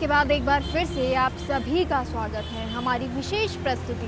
के बाद एक बार फिर से आप सभी का स्वागत है हमारी विशेष प्रस्तुति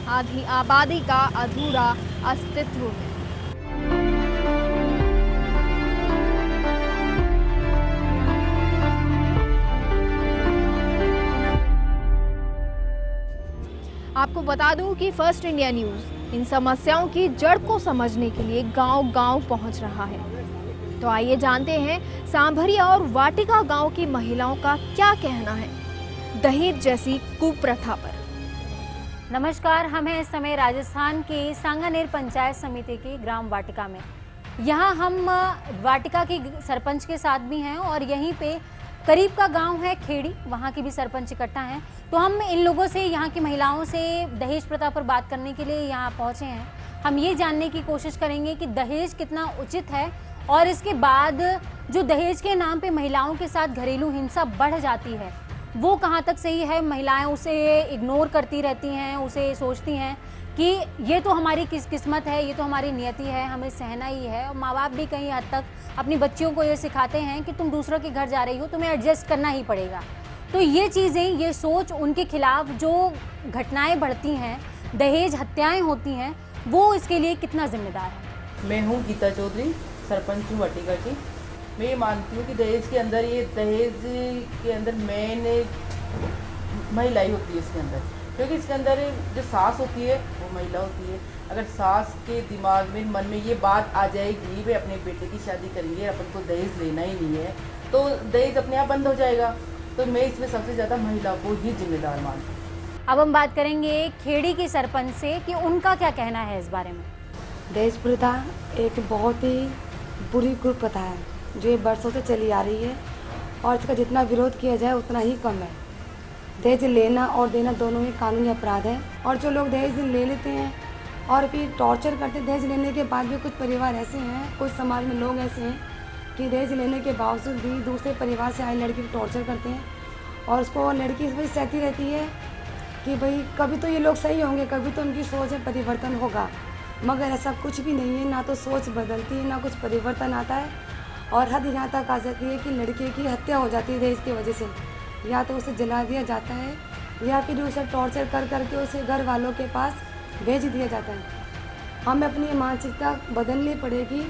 आधी आबादी का अधूरा अस्तित्व में। आपको बता दूं कि फर्स्ट इंडिया न्यूज़ इन समस्याओं की जड़ को समझने के लिए गांव-गांव पहुंच रहा है। तो आइए जानते हैं सांभरिया और वाटिका गांव की महिलाओं का क्या कहना है दहेज जैसी कुप्रथा पर। नमस्कार, हम हैं इस समय राजस्थान के सांगानेर पंचायत समिति की ग्राम वाटिका में। यहाँ हम वाटिका की सरपंच के साथ भी हैं और यहीं पे करीब का गांव है खेड़ी, वहाँ की भी सरपंच इकट्ठा हैं। तो हम इन लोगों से, यहाँ की महिलाओं से दहेज प्रथा पर बात करने के लिए यहाँ पहुँचे हैं। हम ये जानने की कोशिश करेंगे कि दहेज कितना उचित है और इसके बाद जो दहेज के नाम पे महिलाओं के साथ घरेलू हिंसा बढ़ जाती है वो कहाँ तक सही है। महिलाएं उसे इग्नोर करती रहती हैं, उसे सोचती हैं कि ये तो हमारी किस्मत है, ये तो हमारी नियति है, हमें सहना ही है। और माँ बाप भी कहीं हद तक अपनी बच्चियों को ये सिखाते हैं कि तुम दूसरों के घर जा रही हो, तुम्हें एडजस्ट करना ही पड़ेगा। तो ये चीज़ें, ये सोच, उनके खिलाफ जो घटनाएं बढ़ती हैं, दहेज हत्याएं होती हैं, वो इसके लिए कितना जिम्मेदार है। मैं हूँ गीता चौधरी, सरपंच हूँ वाटिका की। मैं ये मानती हूँ कि दहेज के अंदर मेन महिला ही होती है इसके अंदर, क्योंकि इसके अंदर जो सास होती है वो महिला होती है। अगर सास के दिमाग में, मन में ये बात आ जाएगी वे अपने बेटे की शादी करेंगे, अपन को दहेज लेना ही नहीं है, तो दहेज अपने आप बंद हो जाएगा। तो मैं इसमें सबसे ज़्यादा महिला को ही जिम्मेदार मानती हूँ। अब हम बात करेंगे खेड़ी की सरपंच से कि उनका क्या कहना है इस बारे में। दहेज प्रथा एक बहुत ही बुरी कुप्रथा है जो ये बरसों से चली आ रही है और इसका जितना विरोध किया जाए उतना ही कम है। दहेज लेना और देना दोनों ही कानूनी अपराध है और जो लोग दहेज ले लेते हैं और फिर टॉर्चर करते हैं, दहेज लेने के बाद भी कुछ परिवार ऐसे हैं, कुछ समाज में लोग ऐसे हैं कि दहेज लेने के बावजूद भी दूसरे परिवार से आए लड़की को टॉर्चर करते हैं और उसको लड़की इस वजह सहती रहती है कि भाई कभी तो ये लोग सही होंगे, कभी तो उनकी सोच में परिवर्तन होगा। मगर ऐसा कुछ भी नहीं है, ना तो सोच बदलती है, ना कुछ परिवर्तन आता है और हद यहाँ तक आ जाती है कि लड़के की हत्या हो जाती है दहेज की वजह से। या तो उसे जला दिया जाता है या फिर उसे टॉर्चर कर करके उसे घर वालों के पास भेज दिया जाता है। हमें अपनी मानसिकता बदलनी पड़ेगी,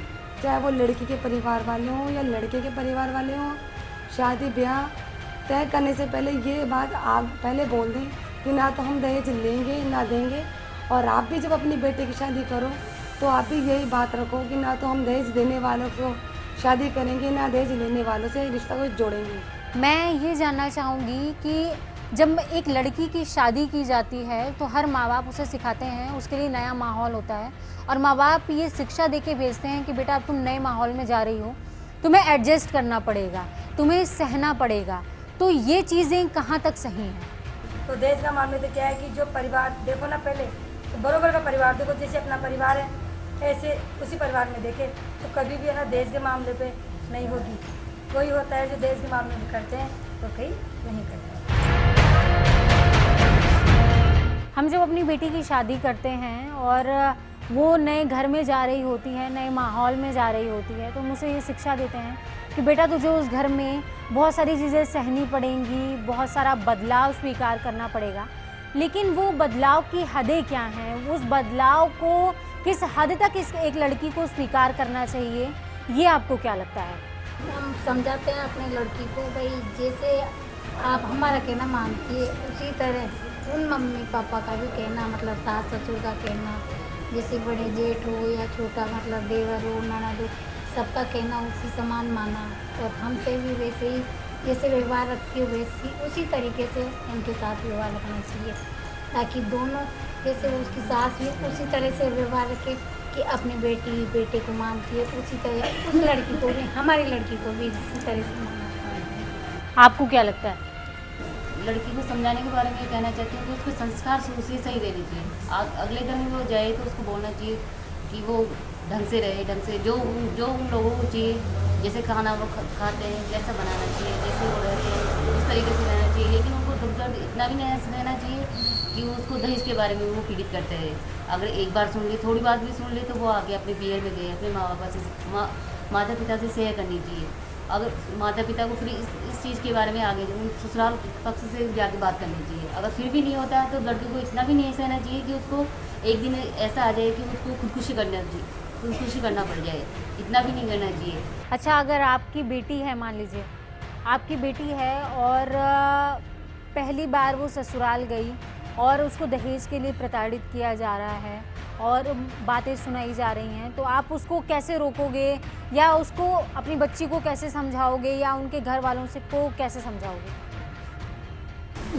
चाहे वो लड़की के परिवार वाले हों या लड़के के परिवार वाले हों। शादी ब्याह तय करने से पहले ये बात आप पहले बोल दें कि ना तो हम दहेज लेंगे ना देंगे, और आप भी जब अपनी बेटे की शादी करो तो आप भी यही बात रखो कि ना तो हम दहेज देने वालों को शादी करेंगे ना दहेज लेने वालों से रिश्ता को जोड़ेंगे। मैं ये जानना चाहूँगी कि जब एक लड़की की शादी की जाती है तो हर माँ बाप उसे सिखाते हैं, उसके लिए नया माहौल होता है और माँ बाप ये शिक्षा देके भेजते हैं कि बेटा अब तुम नए माहौल में जा रही हो, तुम्हें एडजस्ट करना पड़ेगा, तुम्हें सहना पड़ेगा। तो ये चीज़ें कहाँ तक सही हैं? तो दहेज का मामले तो क्या है कि जो परिवार देखो ना, पहले तो बरोबर का परिवार देखो, जैसे अपना परिवार है ऐसे उसी परिवार में देखे तो कभी भी है ना दहेज के मामले पे नहीं होगी। कोई होता है जो दहेज के मामले में करते हैं तो कहीं नहीं करते। हम जब अपनी बेटी की शादी करते हैं और वो नए घर में जा रही होती है, नए माहौल में जा रही होती है, तो मुझे ये शिक्षा देते हैं कि बेटा तुझे उस घर में बहुत सारी चीज़ें सहनी पड़ेंगी, बहुत सारा बदलाव स्वीकार करना पड़ेगा। लेकिन वो बदलाव की हदें क्या हैं, उस बदलाव को किस हद तक एक लड़की को स्वीकार करना चाहिए, ये आपको क्या लगता है? हम समझाते हैं अपनी लड़की को, भाई जैसे आप हमारा कहना मानती है उसी तरह उन मम्मी पापा का भी कहना, मतलब सास ससुर का कहना, जैसे बड़े जेठ हो या छोटा मतलब देवर हो, ननद हो, सबका कहना उसी समान माना और हमसे भी वैसे ही जैसे व्यवहार रखती हो वैसे उसी तरीके से उनके साथ व्यवहार रखना चाहिए, ताकि दोनों जैसे उसकी सास भी उसी तरह से व्यवहार रखे कि अपनी बेटे को मानती है, उसी तरह उस लड़की को भी, हमारी लड़की को भी इसी तरह से मानना। आपको क्या लगता है? लड़की को समझाने के बारे में कहना चाहती हूँ कि उसके संस्कार शुरू से सही देने चाहिए। अगले दिन वो जाए तो उसको बोलना चाहिए कि वो ढंग से रहे, ढंग से जो उन लोगों को चाहिए, जैसे खाना वो खाते हैं वैसा बनाना चाहिए, जैसे वो रहते हैं उस तरीके से रहना चाहिए। लेकिन उनको ढुककर इतना भी नहीं रहना चाहिए कि उसको दहेज के बारे में वो पीड़ित करते रहे। अगर एक बार सुन ले, थोड़ी बात भी सुन ले, तो वो आगे अपने पियर में गए, अपने माँ बाप से, माता पिता से शेयर करनी चाहिए अगर माता पिता को फिर इस चीज़ के बारे में आगे ससुराल पक्ष से जाके बात करनी चाहिए। अगर फिर भी नहीं होता है तो लड़की को इतना भी नहीं सहना चाहिए कि उसको एक दिन ऐसा आ जाए कि उसको खुदकुशी करना पड़ जाए, इतना भी नहीं करना चाहिए। अच्छा, अगर आपकी बेटी है, मान लीजिए आपकी बेटी है और पहली बार वो ससुराल गई और उसको दहेज के लिए प्रताड़ित किया जा रहा है और बातें सुनाई जा रही हैं, तो आप उसको कैसे रोकोगे या उसको अपनी बच्ची को कैसे समझाओगे या उनके घर वालों से को कैसे समझाओगे?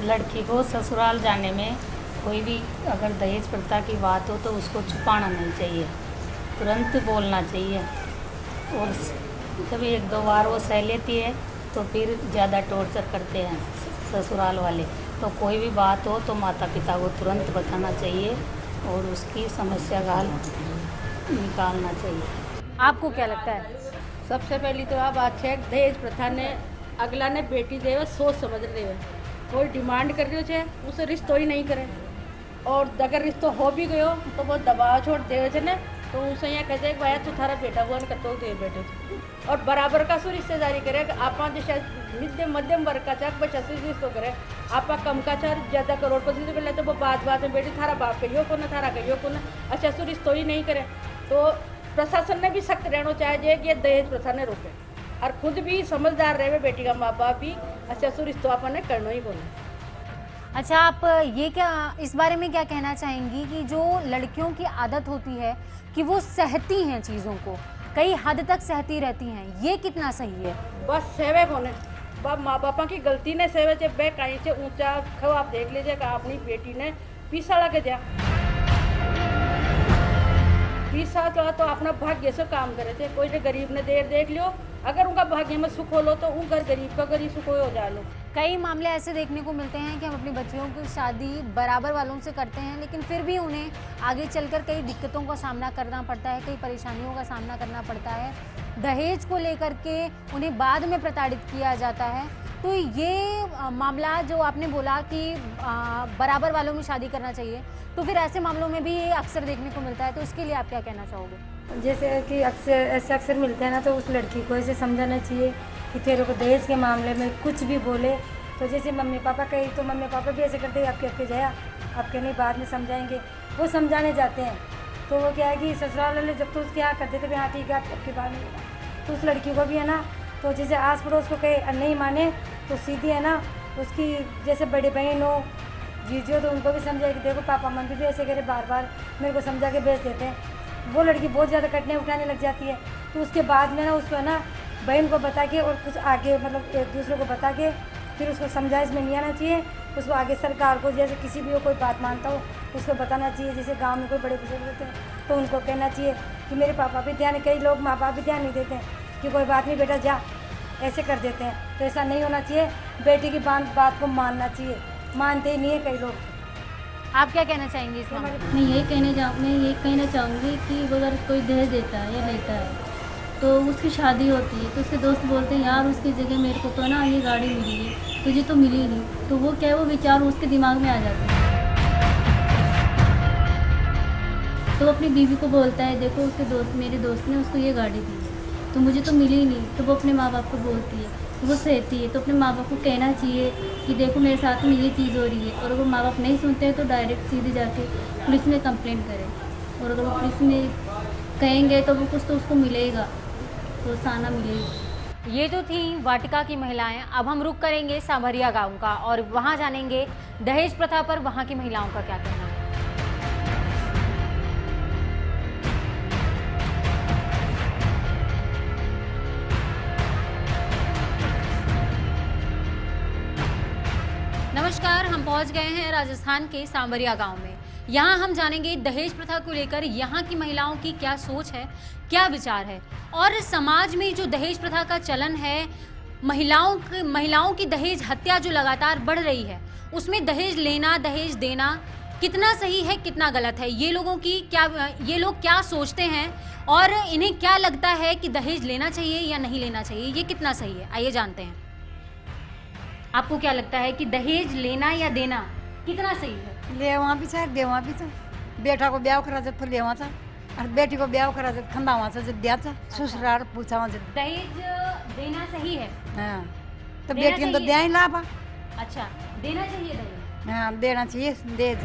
लड़की को ससुराल जाने में कोई भी अगर दहेज प्रथा की बात हो तो उसको छुपाना नहीं चाहिए, तुरंत बोलना चाहिए। और जब एक दो बार वो सह लेती है तो फिर ज़्यादा टॉर्चर करते हैं ससुराल वाले। तो कोई भी बात हो तो माता पिता को तुरंत बताना चाहिए और उसकी समस्या का हल निकालना चाहिए। आपको क्या लगता है? सबसे पहली तो आप बात है दहेज प्रथा ने अगला ने बेटी देवे सोच समझ रहे हो, कोई डिमांड कर रहे हो उसे रिश्तो ही नहीं करे, और अगर रिश्तो हो भी गयो तो वो दबाव छोड़ देवे छे ने तो उसे यहाँ कहते हैं भाई तू थारा बेटा हुआ कतो दे बेटे, और बराबर का सो रिश्तेदारी करे। आप जैसे मध्यम वर्ग का चाह बच्चा से रिश्तो करे, आप कम का चाह ज़्यादा करोड़पति से पहले तो वो बात में बेटी थारा बाप कहियो को ना थारा कहियो को ना, अच्छा सो रिश्तो ही नहीं करे। तो प्रशासन ने भी सख्त रहना चाहिए कि ये दहेज प्रथा ने रोके, और खुद भी समझदार रहे बेटी का माँ बाप भी अच्छा सो रिश्तो आपने करना ही बोले। अच्छा, आप ये क्या इस बारे में क्या कहना चाहेंगी कि जो लड़कियों की आदत होती है कि वो सहती हैं चीज़ों को, कई हद तक सहती रहती हैं, ये कितना सही है? बस सेवे कोने माँ बापा की गलती ने सेवे चे बे कहीं से ऊंचा खो आप देख लीजिए कि अपनी बेटी ने 20 साल के दिया 20 साल तो अपना भाग्य से काम करे थे। कोई गरीब ने देख लियो, अगर उनका भाग्य में सुख हो लो तो उन घर गरीब का गरीब सुख हो जा लो। कई मामले ऐसे देखने को मिलते हैं कि हम अपनी बच्चियों की शादी बराबर वालों से करते हैं, लेकिन फिर भी उन्हें आगे चलकर कई दिक्कतों का सामना करना पड़ता है, कई परेशानियों का सामना करना पड़ता है। दहेज को लेकर के उन्हें बाद में प्रताड़ित किया जाता है। तो ये मामला जो आपने बोला कि बराबर वालों में शादी करना चाहिए, तो फिर ऐसे मामलों में भी ये अक्सर देखने को मिलता है, तो इसके लिए आप क्या कहना चाहोगे? जैसे कि अक्सर मिलते हैं ना, तो उस लड़की को ऐसे समझाना चाहिए कि तेरे को दहेज के मामले में कुछ भी बोले तो जैसे मम्मी पापा कही तो मम्मी पापा भी ऐसे करते हैं, आपके जाया आपके नहीं बाद में समझाएंगे, वो समझाने जाते हैं। तो वो क्या है कि ससुराल वाले जब तो उसके यहाँ करते थे हाँ ठीक है आपके बाद में, तो उस लड़की को भी है ना, तो जैसे आस पड़ोस को कहीं नहीं माने तो सीधी है ना उसकी जैसे बड़ी बहन हो जीजी हो तो उनको भी समझाए कि देखो पापा मम्मी भी ऐसे करे, बार बार मेरे को समझा के भेज देते हैं। वो लड़की बहुत ज़्यादा कटने उठाने लग जाती है, तो उसके बाद में ना उसको है ना बहन को बता के और कुछ आगे मतलब एक दूसरे को बता के फिर उसको समझाइश में नहीं आना चाहिए। उसको आगे सरकार को जैसे किसी भी कोई बात मानता हो उसको बताना चाहिए। जैसे गांव में कोई बड़े बुजुर्ग रहते हैं तो उनको कहना चाहिए कि मेरे पापा भी ध्यान, कई लोग माँ बाप भी ध्यान नहीं देते हैं कि कोई बात नहीं बेटा जा, ऐसे कर देते हैं। तो ऐसा नहीं होना चाहिए, बेटी की बात को मानना चाहिए, मानते ही नहीं है कई लोग। आप क्या कहना चाहेंगे इस मामले में? मैं यही कहना चाहूँगी कि अगर कोई दहेज देता है या लेता है तो उसकी शादी होती है तो उसके दोस्त बोलते हैं यार उसकी जगह मेरे को तो ना ये गाड़ी मिली है, तुझे तो मिली नहीं। तो वो क्या वो विचार उसके दिमाग में आ जाते हैं। तो वो अपनी बीवी को बोलता है देखो उसके दोस्त मेरे दोस्त ने उसको ये गाड़ी दी है तो मुझे तो मिली ही नहीं। तो वो अपने माँ बाप को बोलती है, तो वो सहती है। तो अपने माँ बाप को कहना चाहिए कि देखो मेरे साथ में ये चीज़ हो रही है, और अगर माँ बाप नहीं सुनते हैं तो डायरेक्ट सीधे जाके पुलिस में कंप्लेंट करें, और अगर वो पुलिस में कहेंगे तो वो कुछ तो उसको मिलेगा, तो साना मिलेगी। ये तो थी वाटिका की महिलाएं। अब हम रुक करेंगे सांभरिया गांव का और वहां जानेंगे दहेज प्रथा पर वहां की महिलाओं का क्या कहना है। नमस्कार, हम पहुंच गए हैं राजस्थान के सांभरिया गांव में। यहाँ हम जानेंगे दहेज प्रथा को लेकर यहाँ की महिलाओं की क्या सोच है, क्या विचार है, और समाज में जो दहेज प्रथा का चलन है, महिलाओं की दहेज हत्या जो लगातार बढ़ रही है, उसमें दहेज लेना दहेज देना कितना सही है कितना गलत है, ये लोग क्या सोचते हैं और इन्हें क्या लगता है कि दहेज लेना चाहिए या नहीं लेना चाहिए, ये कितना सही है, आइए जानते हैं। आपको क्या लगता है कि दहेज लेना या देना कितना सही है? लेवा भी था देवा भी था। बेटा को ब्याह करा तो लेवा था और बेटी को ब्याह करा तो खंदावा था, जब दिया था ससुराल पूछा। दहेज देना सही है। हाँ तो देना बेटियों तो चाहिए। दिया ही लाभ। अच्छा, देना चाहिए दहेज। हाँ देना चाहिए दहेज।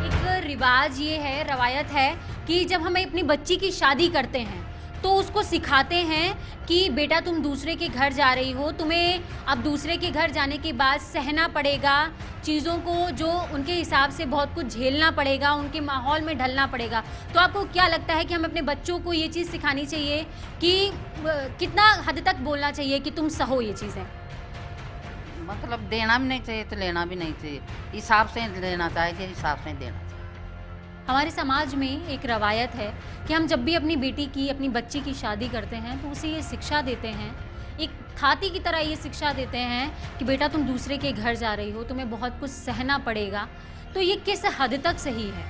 एक रिवाज ये है, रवायत है कि जब हम अपनी बच्ची की शादी करते हैं तो उसको सिखाते हैं कि बेटा तुम दूसरे के घर जा रही हो, तुम्हें अब दूसरे के घर जाने के बाद सहना पड़ेगा, चीज़ों को जो उनके हिसाब से बहुत कुछ झेलना पड़ेगा, उनके माहौल में ढलना पड़ेगा। तो आपको क्या लगता है कि हमें अपने बच्चों को ये चीज़ सिखानी चाहिए कि कितना हद तक बोलना चाहिए कि तुम सहो ये चीज़ें? मतलब देना भी नहीं चाहिए तो लेना भी नहीं चाहिए, हिसाब से लेना चाहिए, हिसाब से देना चाहिए। हमारे समाज में एक रवायत है कि हम जब भी अपनी बेटी की, अपनी बच्ची की शादी करते हैं तो उसे ये शिक्षा देते हैं, एक थाती की तरह ये शिक्षा देते हैं कि बेटा तुम दूसरे के घर जा रही हो, तुम्हें बहुत कुछ सहना पड़ेगा। तो ये किस हद तक सही है?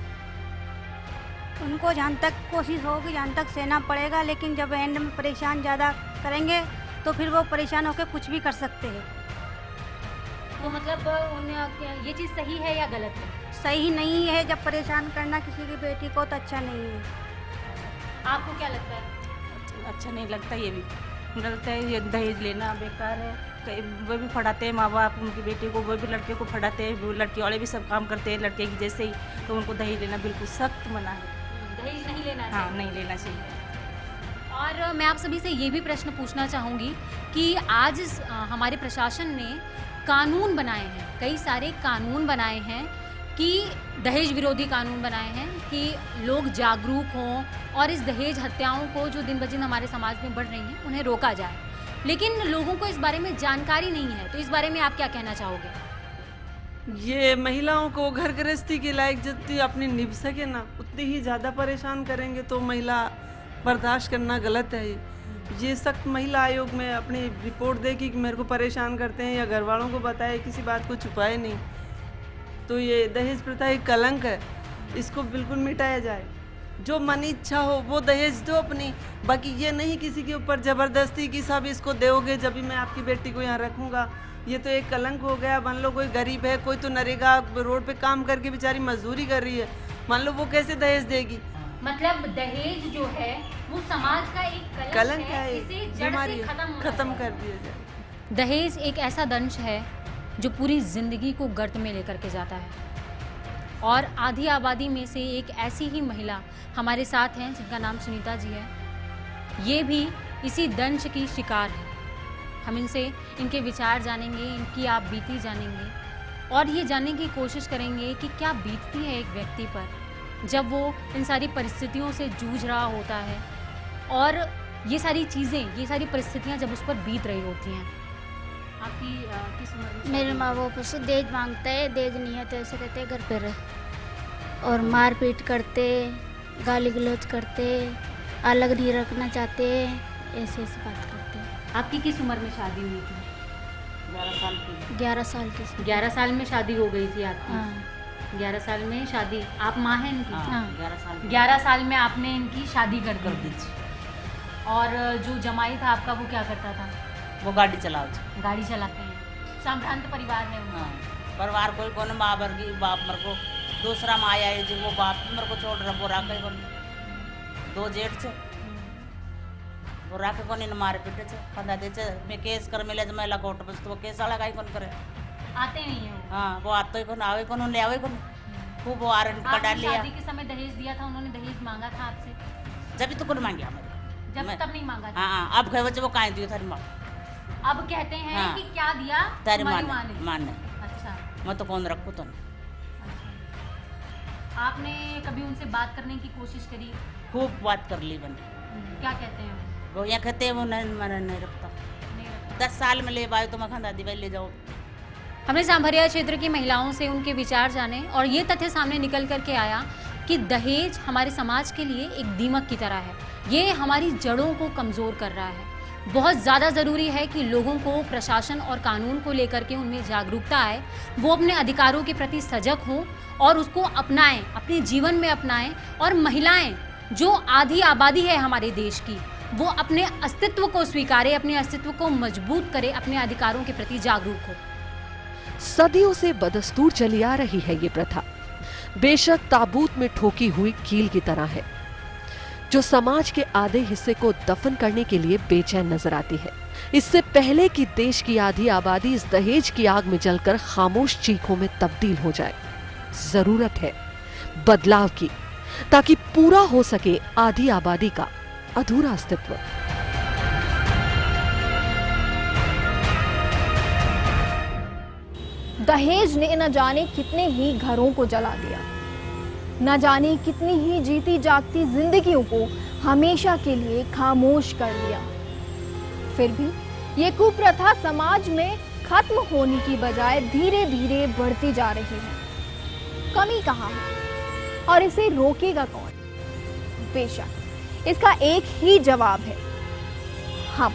उनको जहाँ तक कोशिश होगी जहाँ तक सहना पड़ेगा, लेकिन जब एंड में परेशान ज़्यादा करेंगे तो फिर वो परेशान होकर कुछ भी कर सकते हैं। तो मतलब ये चीज़ सही है या गलत है? सही नहीं है, जब परेशान करना किसी की बेटी को तो अच्छा नहीं है। आपको क्या लगता है? अच्छा नहीं लगता, ये भी गलत है। ये दहेज लेना बेकार है। वो भी पढ़ाते हैं माँ बाप उनकी बेटी को, वो भी लड़के को पढ़ाते हैं, लड़की वाले भी सब काम करते हैं लड़के की जैसे ही, तो उनको दहेज लेना बिल्कुल सख्त मना है। दहेज नहीं लेना चाहिए। हाँ नहीं लेना चाहिए। और मैं आप सभी से ये भी प्रश्न पूछना चाहूँगी कि आज हमारे प्रशासन ने कानून बनाए हैं, कई सारे कानून बनाए हैं कि दहेज विरोधी कानून बनाए हैं कि लोग जागरूक हों और इस दहेज हत्याओं को जो दिन ब दिन हमारे समाज में बढ़ रही हैं उन्हें रोका जाए, लेकिन लोगों को इस बारे में जानकारी नहीं है। तो इस बारे में आप क्या कहना चाहोगे? ये महिलाओं को घर गृहस्थी के लायक जितनी अपनी निभ सके ना उतनी ही ज़्यादा परेशान करेंगे तो महिला बर्दाश्त करना गलत है। ये सख्त महिला आयोग में अपनी रिपोर्ट दे कि मेरे को परेशान करते हैं या घर वालों को बताए, किसी बात को छुपाए नहीं। तो ये दहेज प्रथा एक कलंक है, इसको बिल्कुल मिटाया जाए। जो मन इच्छा हो वो दहेज दो अपनी, बाकी ये नहीं किसी के ऊपर ज़बरदस्ती कि सब इसको दोगे जब भी मैं आपकी बेटी को यहाँ रखूँगा। ये तो एक कलंक हो गया। मान लो कोई गरीब है, कोई तो नरेगा रोड पे काम करके बेचारी मजदूरी कर रही है, मान लो वो कैसे दहेज देगी? मतलब दहेज जो है वो समाज का एक कलंक है, इसे जड़ से खत्म कर दिया जाए। दहेज एक ऐसा दंश है जो पूरी जिंदगी को गर्त में लेकर के जाता है, और आधी आबादी में से एक ऐसी ही महिला हमारे साथ हैं जिनका नाम सुनीता जी है। ये भी इसी दंश की शिकार है। हम इनसे इनके विचार जानेंगे, इनकी आप बीती जानेंगे और ये जानने की कोशिश करेंगे कि क्या बीतती है एक व्यक्ति पर जब वो इन सारी परिस्थितियों से जूझ रहा होता है, और ये सारी चीज़ें, ये सारी परिस्थितियाँ जब उस पर बीत रही होती हैं। आपकी किस उम्र में? मेरे माँ बाप से दहेज मांगता है, दहेज नहीं है तो ऐसे कहते हैं घर पे रह, और मारपीट करते, गाली गलौज करते, अलग नहीं रखना चाहते, ऐसे बात करते हैं। आपकी किस उम्र में शादी हुई थी? 11 साल की। 11 साल की। 11 साल में शादी हो गई थी आपकी? हाँ। 11 साल में शादी। आप माँ हैं इनकी? हाँ, 11 साल। 11 साल में आपने इनकी शादी कर दी। और जो जमाई था आपका वो क्या करता था? वो गाड़ी चलाओ। गाड़ी चलाते हैं। संभ्रांत परिवार है उनका। हाँ, परिवार कोई कौन माँ बरगी बाप मेरे को दूसरा माँ आया जो वो बाप मेरे को छोड़ रहा, वो राखे कौन 2 जेठ से वो राखे कौन इन मारे पीटे से फंदा दे मैं केस कर मिले महिला कोर्ट में तो वो केस वाला का कौन करे, आते नहीं है। हाँ वो आते ही कौन आवे कौन ले आवे कौन खूब वो आरन का डाल लिया। शादी के समय दहेज दिया था, उन्होंने दहेज मांगा था आपसे? जब तो कौन मांगिया मेरे जब तब नहीं मांगा था। हाँ अब कहे वो काहे दियो थारी माँ, अब कहते हैं हाँ, कि क्या दिया तारी माँ ने। अच्छा मैं तो कौन रखू तो। आपने कभी उनसे बात करने की कोशिश करी? खूब बात कर ली बने। क्या कहते हैं वो? यहाँ कहते हैं वो नहीं रखता, 10 साल में ले पाए तो मैं दादी भाई ले जाओ। हमने सांभरिया क्षेत्र की महिलाओं से उनके विचार जाने और ये तथ्य सामने निकल कर के आया कि दहेज हमारे समाज के लिए एक दीमक की तरह है। ये हमारी जड़ों को कमज़ोर कर रहा है। बहुत ज़्यादा ज़रूरी है कि लोगों को प्रशासन और कानून को लेकर के उनमें जागरूकता आए, वो अपने अधिकारों के प्रति सजग हों और उसको अपनाएं, अपने जीवन में अपनाएं। और महिलाएं जो आधी आबादी है हमारे देश की, वो अपने अस्तित्व को स्वीकारे, अपने अस्तित्व को मजबूत करे, अपने अधिकारों के प्रति जागरूक हो। सदियों से बदस्तूर चली आ रही है ये प्रथा, बेशक ताबूत में ठोकी हुई कील की तरह है। जो समाज के आधे हिस्से को दफन करने के लिए बेचैन नजर आती है। इससे पहले कि देश की आधी आबादी इस दहेज की आग में जलकर खामोश चीखों में तब्दील हो जाए, जरूरत है बदलाव की, ताकि पूरा हो सके आधी आबादी का अधूरा अस्तित्व। दहेज ने न जाने कितने ही घरों को जला दिया, न जाने कितनी ही जीती जागती जिंदगियों को हमेशा के लिए खामोश कर दिया। फिर भी ये कुप्रथा समाज में खत्म होने की बजाय धीरे धीरे बढ़ती जा रही है। कमी कहाँ है और इसे रोकेगा कौन? बेशक इसका एक ही जवाब है, हम।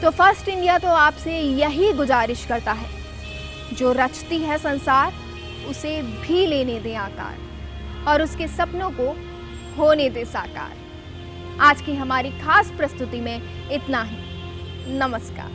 तो फर्स्ट इंडिया तो आपसे यही गुजारिश करता है, जो रचती है संसार उसे भी लेने दें आकार और उसके सपनों को होने दे साकार। आज की हमारी खास प्रस्तुति में इतना ही। नमस्कार।